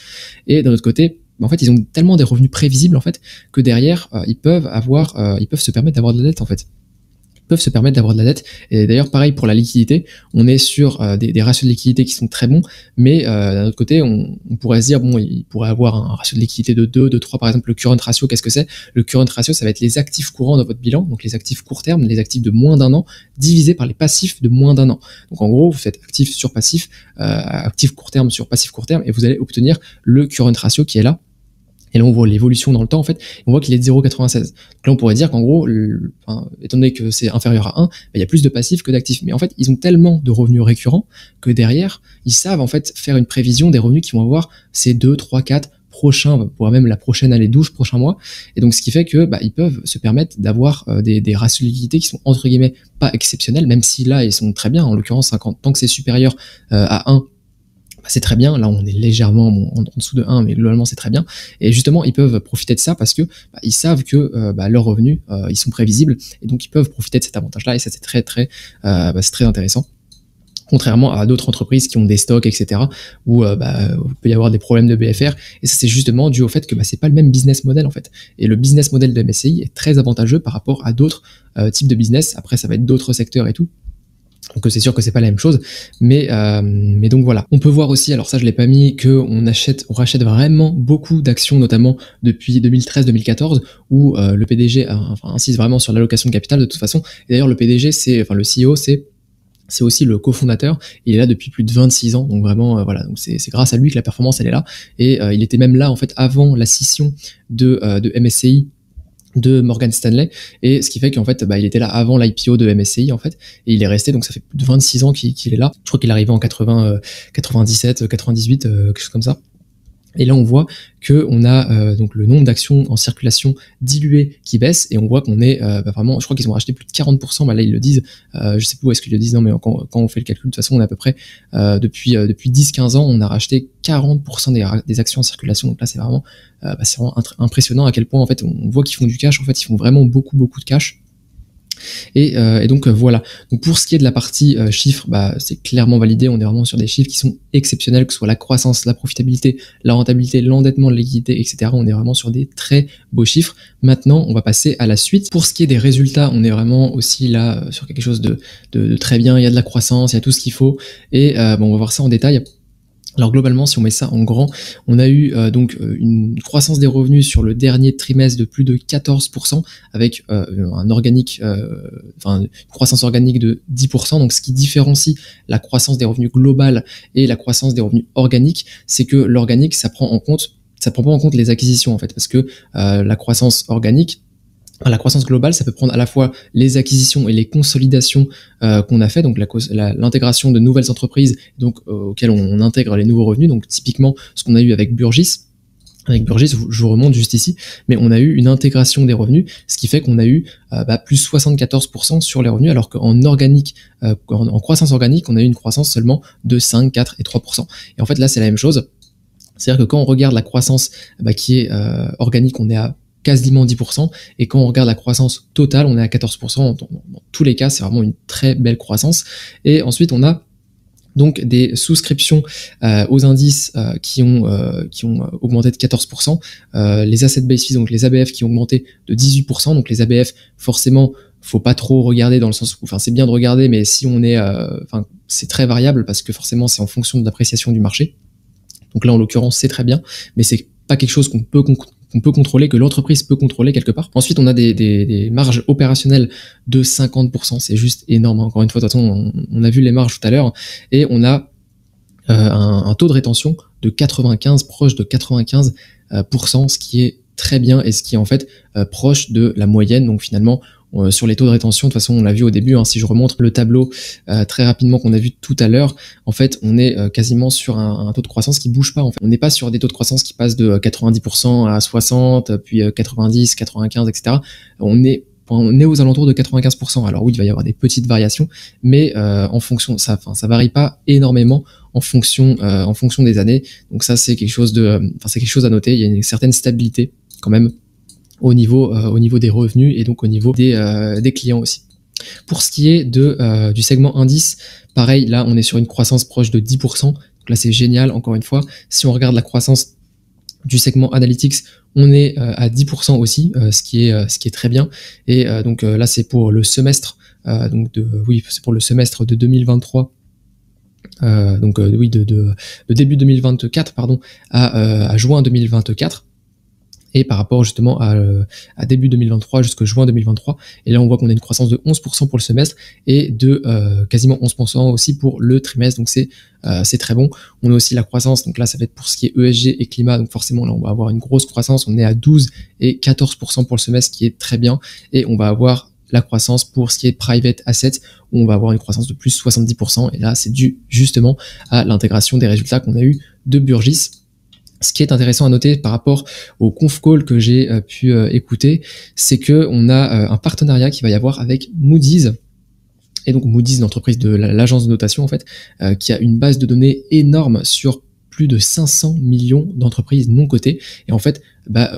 Et d'un autre côté, en fait, ils ont tellement des revenus prévisibles, en fait, que derrière, ils peuvent se permettre d'avoir de la dette, en fait. Peuvent se permettre d'avoir de la dette. Et d'ailleurs, pareil pour la liquidité, on est sur des ratios de liquidité qui sont très bons, mais d'un autre côté, on pourrait se dire, bon, il pourrait avoir un ratio de liquidité de 2, de 3, par exemple, le current ratio, qu'est-ce que c'est? Le current ratio, ça va être les actifs courants dans votre bilan, donc les actifs court terme, les actifs de moins d'1 an, divisé par les passifs de moins d'1 an. Donc en gros, vous faites actif sur passif, actif court terme sur passif court terme, et vous allez obtenir le current ratio qui est là. Et là, on voit l'évolution dans le temps, en fait, et on voit qu'il est de 0,96. Donc là, on pourrait dire qu'en gros, étant donné que c'est inférieur à 1, il y a plus de passifs que d'actifs. Mais en fait, ils ont tellement de revenus récurrents que derrière, ils savent en fait faire une prévision des revenus qu'ils vont avoir ces 2, 3, 4 prochains, voire même la prochaine année, 12 prochains mois. Et donc, ce qui fait que ils peuvent se permettre d'avoir des ratios de liquidité qui sont, entre guillemets, pas exceptionnels, même si là, ils sont très bien. En l'occurrence, tant que c'est supérieur à 1, c'est très bien. Là, on est légèrement en dessous de 1, mais globalement, c'est très bien. Et justement, ils peuvent profiter de ça parce que ils savent que leurs revenus, ils sont prévisibles, et donc ils peuvent profiter de cet avantage-là. Et ça, c'est très intéressant. Contrairement à d'autres entreprises qui ont des stocks, etc., où il peut y avoir des problèmes de BFR. Et ça, c'est justement dû au fait que c'est pas le même business model, en fait. Et le business model de MSCI est très avantageux par rapport à d'autres types de business. Après, ça va être d'autres secteurs et tout. Donc c'est sûr que c'est pas la même chose, mais donc voilà. On peut voir aussi, alors ça je l'ai pas mis, que on rachète vraiment beaucoup d'actions, notamment depuis 2013-2014, où le PDG insiste vraiment sur l'allocation de capital de toute façon. Et d'ailleurs le PDG, le CEO, c'est aussi le cofondateur. Il est là depuis plus de 26 ans, donc vraiment voilà. Donc c'est grâce à lui que la performance elle est là. Et il était même là en fait avant la scission de MSCI de Morgan Stanley, et ce qui fait qu'en fait il était là avant l'IPO de MSCI en fait, et il est resté, donc ça fait plus de 26 ans qu'il est là. Je crois qu'il est arrivé en 97, 98, quelque chose comme ça. Et là, on voit que on a donc le nombre d'actions en circulation dilué qui baisse, et on voit qu'on est vraiment, je crois qu'ils ont racheté plus de 40%. Là, ils le disent. Je sais pas où est-ce qu'ils le disent, non, mais quand on fait le calcul, de toute façon, on est à peu près depuis 10-15 ans, on a racheté 40% des actions en circulation. Donc là, c'est vraiment impressionnant à quel point en fait on voit qu'ils font du cash. En fait, ils font vraiment beaucoup de cash. Et donc voilà. Donc pour ce qui est de la partie chiffres, c'est clairement validé. On est vraiment sur des chiffres qui sont exceptionnels, que ce soit la croissance, la profitabilité, la rentabilité, l'endettement, la liquidité, etc. On est vraiment sur des très beaux chiffres. Maintenant, on va passer à la suite. Pour ce qui est des résultats, on est vraiment aussi là sur quelque chose de très bien. Il y a de la croissance, il y a tout ce qu'il faut. Et on va voir ça en détail. Alors globalement, si on met ça en grand, on a eu une croissance des revenus sur le dernier trimestre de plus de 14%, avec une croissance organique de 10%. Donc ce qui différencie la croissance des revenus globale et la croissance des revenus organiques, c'est que l'organique, ça prend pas en compte les acquisitions en fait, parce que la croissance organique, la croissance globale, ça peut prendre à la fois les acquisitions et les consolidations qu'on a fait, donc l'intégration de nouvelles entreprises, donc auxquelles on intègre les nouveaux revenus. Donc typiquement, ce qu'on a eu avec Burgiss. Avec Burgiss, je vous remonte juste ici, mais on a eu une intégration des revenus, ce qui fait qu'on a eu plus 74% sur les revenus, alors qu'en organique, en croissance organique, on a eu une croissance seulement de 5, 4 et 3%. Et en fait, là, c'est la même chose. C'est-à-dire que quand on regarde la croissance qui est organique, on est à quasiment 10%, et quand on regarde la croissance totale, on est à 14%. Dans tous les cas, c'est vraiment une très belle croissance. Et ensuite, on a donc des souscriptions aux indices qui ont augmenté de 14%, les asset-based fees, donc les ABF qui ont augmenté de 18%. Donc les ABF, forcément, faut pas trop regarder dans le sens où, c'est bien de regarder, mais si on est, c'est très variable parce que forcément c'est en fonction de l'appréciation du marché. Donc là, en l'occurrence, c'est très bien, mais c'est pas quelque chose qu'on peut contrôler, que l'entreprise peut contrôler quelque part. Ensuite, on a des marges opérationnelles de 50%, c'est juste énorme. Encore une fois, de toute façon, on a vu les marges tout à l'heure, et on a un taux de rétention de 95, proche de 95%, ce qui est très bien et ce qui est en fait proche de la moyenne. Donc finalement, sur les taux de rétention, de toute façon on l'a vu au début, si je remonte le tableau très rapidement qu'on a vu tout à l'heure, en fait on est quasiment sur un taux de croissance qui bouge pas en fait. On n'est pas sur des taux de croissance qui passent de 90% à 60, puis 90, 95, etc. On est aux alentours de 95%. Alors oui, il va y avoir des petites variations, mais en fonction, ça varie pas énormément en fonction des années. Donc ça, c'est quelque chose à noter. Il y a une certaine stabilité quand même au niveau des revenus et donc au niveau des clients aussi. Pour ce qui est du segment indice, pareil, là on est sur une croissance proche de 10%. Donc là c'est génial. Encore une fois, si on regarde la croissance du segment Analytics, on est à 10% aussi, ce qui est très bien. Et donc là c'est pour le semestre, c'est pour le semestre de 2023. De début 2024 à juin 2024. Et par rapport justement à début 2023 jusqu'à juin 2023. Et là, on voit qu'on a une croissance de 11% pour le semestre et de quasiment 11% aussi pour le trimestre. Donc c'est très bon. On a aussi la croissance. Donc là, ça va être pour ce qui est ESG et climat. Donc forcément, là, on va avoir une grosse croissance. On est à 12 et 14% pour le semestre, qui est très bien. Et on va avoir la croissance pour ce qui est private assets, où on va avoir une croissance de plus 70%. Et là, c'est dû justement à l'intégration des résultats qu'on a eu de Burgiss. Ce qui est intéressant à noter par rapport au conf call que j'ai pu écouter, c'est que on a un partenariat qui va y avoir avec Moody's. Et donc Moody's, l'entreprise de l'agence de notation en fait, qui a une base de données énorme sur plus de 500 millions d'entreprises non cotées. Et en fait,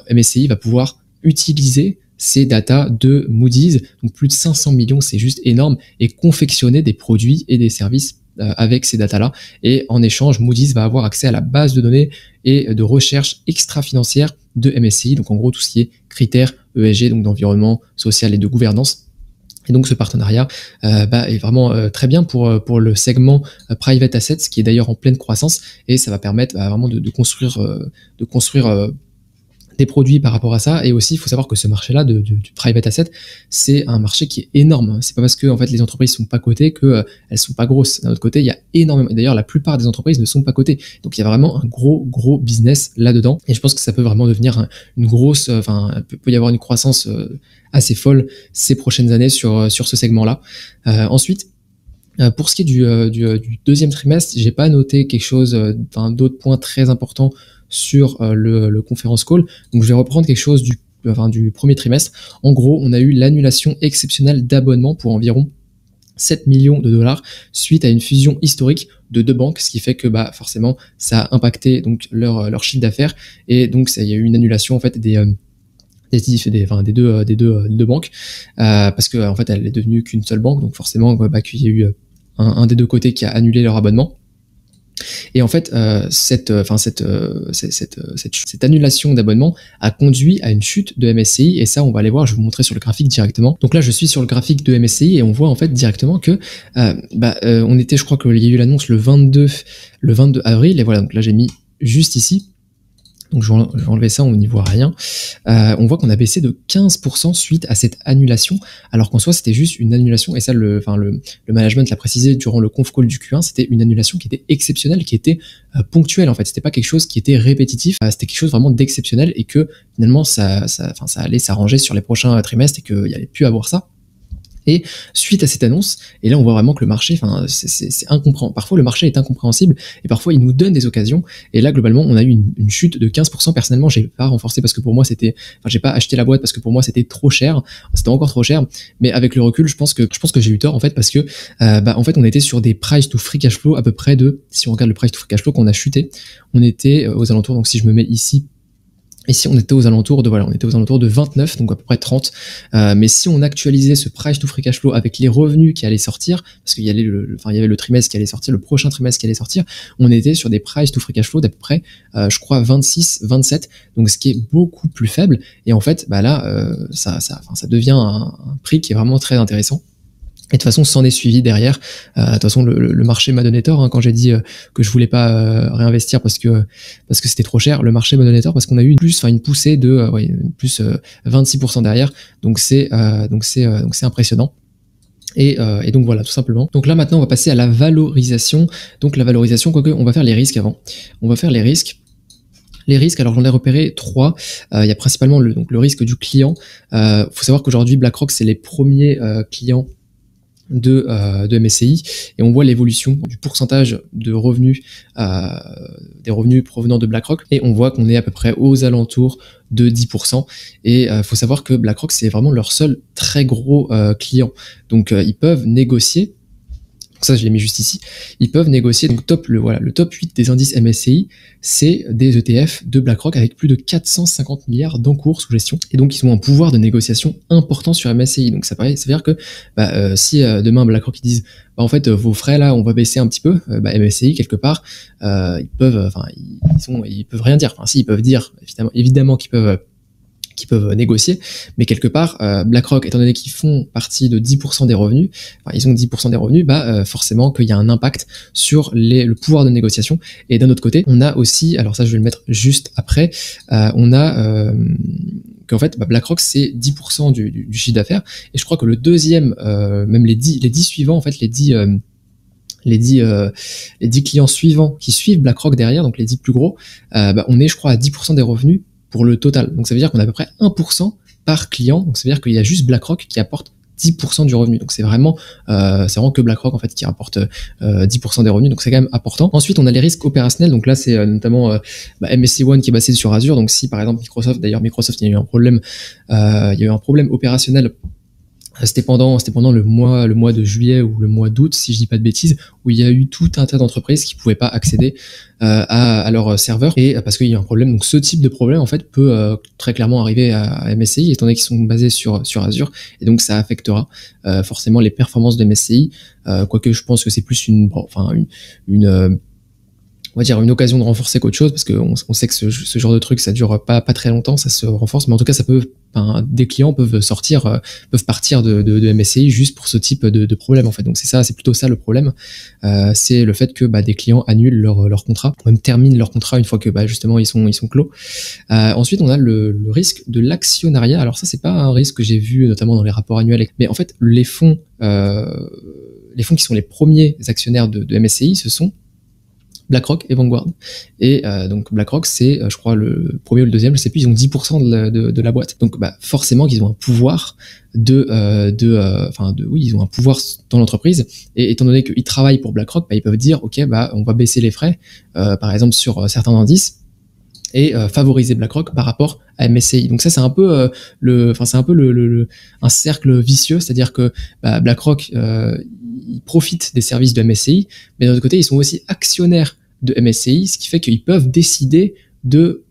MSCI va pouvoir utiliser ces datas de Moody's, donc plus de 500 millions, c'est juste énorme, et confectionner des produits et des services avec ces datas-là. Et en échange, Moody's va avoir accès à la base de données et de recherche extra-financière de MSCI, donc en gros tout ce qui est critères ESG, donc d'environnement social et de gouvernance. Et donc ce partenariat est vraiment très bien pour le segment private assets, qui est d'ailleurs en pleine croissance, et ça va permettre vraiment de construire des produits par rapport à ça. Et aussi, il faut savoir que ce marché-là du private asset, c'est un marché qui est énorme. C'est pas parce que en fait les entreprises sont pas cotées que elles sont pas grosses. D'un autre côté, il y a énormément. D'ailleurs, la plupart des entreprises ne sont pas cotées. Donc il y a vraiment un gros business là-dedans. Et je pense que ça peut vraiment devenir une grosse. Peut y avoir une croissance assez folle ces prochaines années sur ce segment-là. Ensuite. Pour ce qui est du deuxième trimestre, j'ai pas noté quelque chose, d'autres points très importants sur le conference call. Donc je vais reprendre quelque chose du premier trimestre. En gros, on a eu l'annulation exceptionnelle d'abonnements pour environ 7 millions de dollars suite à une fusion historique de deux banques, ce qui fait que forcément ça a impacté donc leur chiffre d'affaires, et donc il y a eu une annulation en fait des deux banques, parce que en fait elle est devenue qu'une seule banque, donc forcément qu'il y a eu un des deux côtés qui a annulé leur abonnement. Et en fait, cette annulation d'abonnement a conduit à une chute de MSCI, et ça, on va aller voir, je vais vous montrer sur le graphique directement. Donc là, je suis sur le graphique de MSCI, et on voit en fait directement que on était, je crois qu'il y a eu l'annonce le 22 avril, et voilà, donc là j'ai mis juste ici. Donc je vais enlever ça, on n'y voit rien. On voit qu'on a baissé de 15% suite à cette annulation, alors qu'en soi c'était juste une annulation, et ça le management l'a précisé durant le conf call du Q1, c'était une annulation qui était exceptionnelle, qui était ponctuelle en fait, c'était pas quelque chose qui était répétitif, c'était quelque chose vraiment d'exceptionnel, et que finalement ça allait s'arranger sur les prochains trimestres, et qu'il n'y allait plus avoir ça. Et suite à cette annonce, et là on voit vraiment que le marché, c'est incompréhensible. Parfois le marché est incompréhensible, et parfois il nous donne des occasions. Et là globalement on a eu une chute de 15%. Personnellement j'ai pas renforcé parce que pour moi j'ai pas acheté la boîte parce que pour moi c'était trop cher, c'était encore trop cher. Mais avec le recul je pense que j'ai eu tort en fait, parce que en fait on était sur des price to free cash flow à peu près de, si on regarde le price to free cash flow qu'on a chuté, on était aux alentours, donc si je me mets ici, on était aux alentours de 29, donc à peu près 30. Mais si on actualisait ce price to free cash flow avec les revenus qui allaient sortir, parce qu'il y avait le trimestre qui allait sortir, le prochain trimestre qui allait sortir, on était sur des price to free cash flow d'à peu près, je crois 26, 27, donc ce qui est beaucoup plus faible. Et en fait, là, ça devient un prix qui est vraiment très intéressant. Et de toute façon, s'en est suivi derrière. De toute façon, le marché m'a donné tort quand j'ai dit que je voulais pas réinvestir parce que c'était trop cher. Le marché m'a donné tort parce qu'on a eu une poussée de plus 26% derrière. Donc c'est impressionnant. Et donc voilà, tout simplement. Donc là maintenant, on va passer à la valorisation. Donc la valorisation, quoique on va faire les risques avant. On va faire les risques. Les risques, alors j'en ai repéré 3. Il y a principalement le risque du client. Faut savoir qu'aujourd'hui, BlackRock, c'est les premiers clients de MSCI, et on voit l'évolution du pourcentage de revenus, des revenus provenant de BlackRock, et on voit qu'on est à peu près aux alentours de 10%. Et faut savoir que BlackRock, c'est vraiment leur seul très gros client, donc ils peuvent négocier. Ça, je l'ai mis juste ici. Ils peuvent négocier. Donc le top 8 des indices MSCI, c'est des ETF de BlackRock avec plus de 450 milliards d'encours sous gestion. Et donc, ils ont un pouvoir de négociation important sur MSCI. Donc, ça veut dire que si demain BlackRock ils disent, en fait, vos frais là, on va baisser un petit peu, MSCI quelque part, ils peuvent rien dire. Enfin, si, ils peuvent dire, évidemment qu'ils peuvent négocier, mais quelque part, BlackRock, étant donné qu'ils font partie de 10% des revenus, ils ont 10% des revenus, forcément qu'il y a un impact sur le pouvoir de négociation. Et d'un autre côté, on a aussi, alors ça je vais le mettre juste après, on a qu'en fait BlackRock c'est 10% du chiffre d'affaires, et je crois que le deuxième, même les 10 suivants, en fait les 10 clients suivants qui suivent BlackRock derrière, donc les 10 plus gros, on est je crois à 10% des revenus pour le total. Donc ça veut dire qu'on a à peu près 1% par client. Donc ça veut dire qu'il y a juste BlackRock qui apporte 10% du revenu. Donc c'est vraiment que BlackRock en fait qui rapporte 10% des revenus. Donc c'est quand même important. Ensuite on a les risques opérationnels. Donc là c'est notamment MSCI One qui est basé sur Azure. Donc si par exemple Microsoft, il y a eu un problème, opérationnel. C'était pendant le mois de juillet ou le mois d'août, si je dis pas de bêtises, où il y a eu tout un tas d'entreprises qui pouvaient pas accéder à leur serveur, et parce qu'il y a un problème. Donc ce type de problème en fait peut très clairement arriver à MSCI, étant donné qu'ils sont basés sur Azure, et donc ça affectera forcément les performances de MSCI, quoique je pense que c'est plus on va dire une occasion de renforcer qu'autre chose, parce qu'on sait que ce genre de truc ça dure pas très longtemps, ça se renforce, mais en tout cas ça peut, des clients peuvent partir de MSCI juste pour ce type de problème en fait. Donc c'est plutôt ça le problème, c'est le fait que des clients annulent leur contrat, ou même terminent leur contrat une fois que justement ils sont clos. Ensuite on a le risque de l'actionnariat. Alors ça c'est pas un risque que j'ai vu notamment dans les rapports annuels, mais en fait les fonds qui sont les premiers actionnaires de MSCI, ce sont BlackRock et Vanguard. Et donc BlackRock, c'est, je crois, le premier ou le deuxième, je sais plus, ils ont 10% de la boîte. Donc forcément qu'ils ont un pouvoir ils ont un pouvoir dans l'entreprise. Et étant donné qu'ils travaillent pour BlackRock, ils peuvent dire, ok, on va baisser les frais, par exemple sur certains indices, et favoriser BlackRock par rapport à MSCI. Donc ça c'est un peu un cercle vicieux, c'est-à-dire que BlackRock ils profitent des services de MSCI, mais d'un autre côté ils sont aussi actionnaires de MSCI, ce qui fait qu'ils peuvent décider de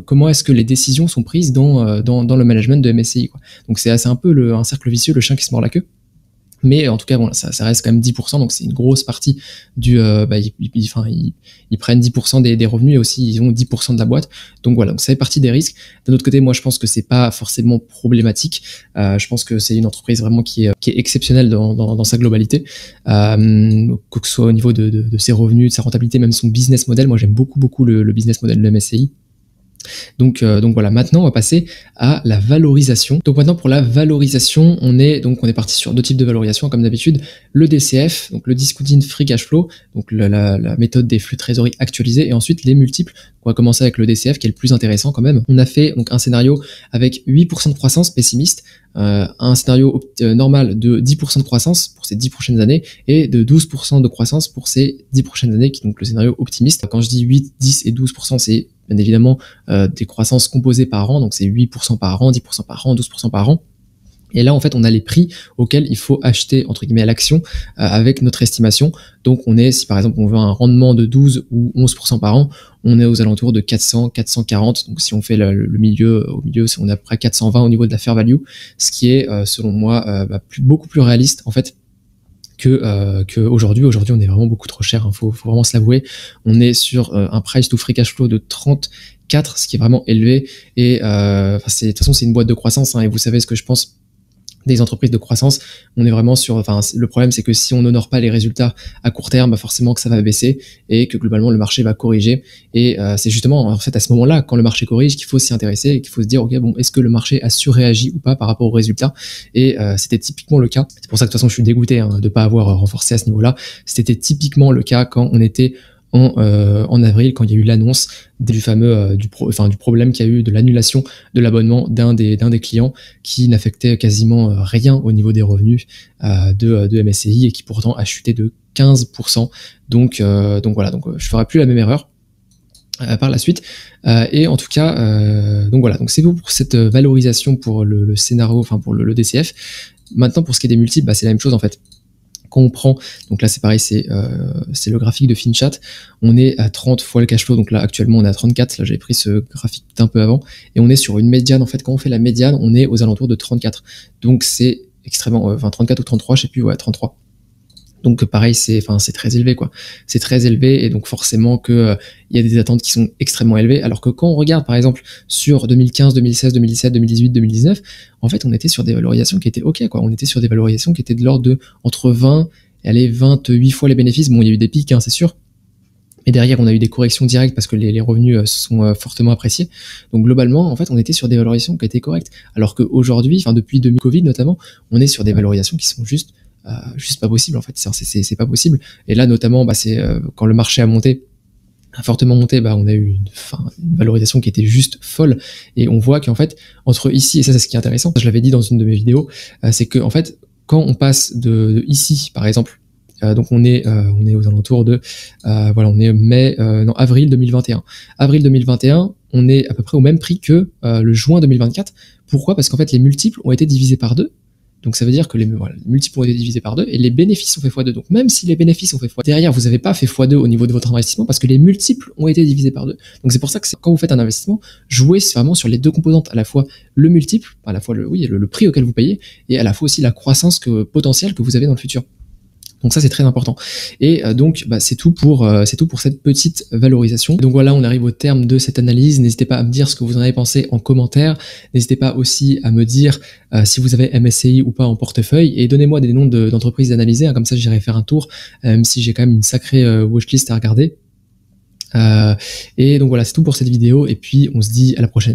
comment est-ce que les décisions sont prises dans le management de MSCI, quoi. Donc c'est un peu un cercle vicieux, le chien qui se mord la queue. Mais en tout cas, bon, ça reste quand même 10%, donc c'est une grosse partie du. Ils prennent 10% des revenus et aussi ils ont 10% de la boîte. Donc voilà, donc ça fait partie des risques. D'un autre côté, moi je pense que c'est pas forcément problématique. Je pense que c'est une entreprise vraiment qui est exceptionnelle dans sa globalité, que ce soit au niveau de ses revenus, de sa rentabilité, même son business model. Moi j'aime beaucoup le business model de MSCI. Donc voilà, maintenant on va passer à la valorisation. Donc maintenant pour la valorisation, on est parti sur deux types de valorisation comme d'habitude, le DCF, donc le discounted free cash flow, donc la méthode des flux de trésorerie actualisés, et ensuite les multiples. On va commencer avec le DCF qui est le plus intéressant quand même. On a fait donc un scénario avec 8% de croissance pessimiste, un scénario normal de 10% de croissance pour ces 10 prochaines années et de 12% de croissance pour ces 10 prochaines années, qui est donc le scénario optimiste. Quand je dis 8, 10 et 12%, c'est bien évidemment des croissances composées par an, donc c'est 8% par an, 10% par an, 12% par an. Et là, en fait, on a les prix auxquels il faut acheter, entre guillemets, à l'action avec notre estimation. Donc, si par exemple, on veut un rendement de 12 ou 11% par an, on est aux alentours de 400, 440. Donc, si on fait le milieu, au milieu, on est à peu près 420 au niveau de la fair value, ce qui est, selon moi, beaucoup plus réaliste, en fait, que aujourd'hui. Aujourd'hui, on est vraiment beaucoup trop cher, hein, faut vraiment se l'avouer. On est sur un price to free cash flow de 34, ce qui est vraiment élevé. Et de toute façon, c'est une boîte de croissance, hein, et vous savez ce que je pense des entreprises de croissance. On est vraiment le problème, c'est que si on n'honore pas les résultats à court terme, forcément que ça va baisser et que globalement le marché va corriger. Et c'est justement en fait à ce moment-là, quand le marché corrige, qu'il faut s'y intéresser et qu'il faut se dire, ok, bon, est-ce que le marché a surréagi ou pas par rapport aux résultats? Et c'était typiquement le cas. C'est pour ça que de toute façon, je suis dégoûté de pas avoir renforcé à ce niveau-là. C'était typiquement le cas quand on était en avril, quand il y a eu l'annonce du fameux du problème qu'il y a eu de l'annulation de l'abonnement d'un des clients qui n'affectait quasiment rien au niveau des revenus de MSCI et qui pourtant a chuté de 15%. Donc voilà, je ferai plus la même erreur par la suite. Et en tout cas, donc voilà, donc c'est tout pour cette valorisation pour le scénario, enfin pour le DCF. Maintenant, pour ce qui est des multiples, c'est la même chose en fait. Quand on prend, donc là c'est pareil, c'est le graphique de FinChat, on est à 30 fois le cash flow, donc là actuellement on est à 34, là j'avais pris ce graphique un peu avant, et on est sur une médiane, en fait quand on fait la médiane, on est aux alentours de 34, donc c'est extrêmement, 34 ou 33, je sais plus, ouais 33. Donc pareil, c'est très élevé quoi. C'est très élevé et donc forcément que il y a des attentes qui sont extrêmement élevées. Alors que quand on regarde par exemple sur 2015, 2016, 2017, 2018, 2019, en fait on était sur des valorisations qui étaient ok quoi. On était sur des valorisations qui étaient de l'ordre de entre 20 et 28 fois les bénéfices. Bon, il y a eu des pics, hein, c'est sûr. Et derrière, on a eu des corrections directes parce que les revenus sont fortement appréciés. Donc globalement, en fait, on était sur des valorisations qui étaient correctes. Alors qu'aujourd'hui, depuis Covid notamment, on est sur des valorisations qui sont juste pas possible en fait, c'est pas possible. Et là notamment c'est quand le marché a fortement monté, on a eu une valorisation qui était juste folle, et on voit qu'en fait entre ici, et ça c'est ce qui est intéressant, je l'avais dit dans une de mes vidéos, c'est que en fait quand on passe de ici par exemple, donc on est aux alentours de on est avril 2021. Avril 2021, on est à peu près au même prix que le juin 2024. Pourquoi? Parce qu'en fait les multiples ont été divisés par 2. Donc ça veut dire que les multiples ont été divisés par 2 et les bénéfices ont fait x2. Donc même si les bénéfices ont fait x2, derrière vous n'avez pas fait x2 au niveau de votre investissement parce que les multiples ont été divisés par 2. Donc c'est pour ça que quand vous faites un investissement, jouez vraiment sur les deux composantes, à la fois le multiple, à la fois le prix auquel vous payez, et à la fois aussi la croissance potentielle que vous avez dans le futur. Donc ça c'est très important. Et donc c'est tout pour cette petite valorisation. Donc voilà, on arrive au terme de cette analyse. N'hésitez pas à me dire ce que vous en avez pensé en commentaire. N'hésitez pas aussi à me dire si vous avez MSCI ou pas en portefeuille, et donnez-moi des noms d'entreprises analysées, hein, comme ça j'irai faire un tour, même si j'ai quand même une sacrée watchlist à regarder. Et donc voilà, c'est tout pour cette vidéo, et puis on se dit à la prochaine.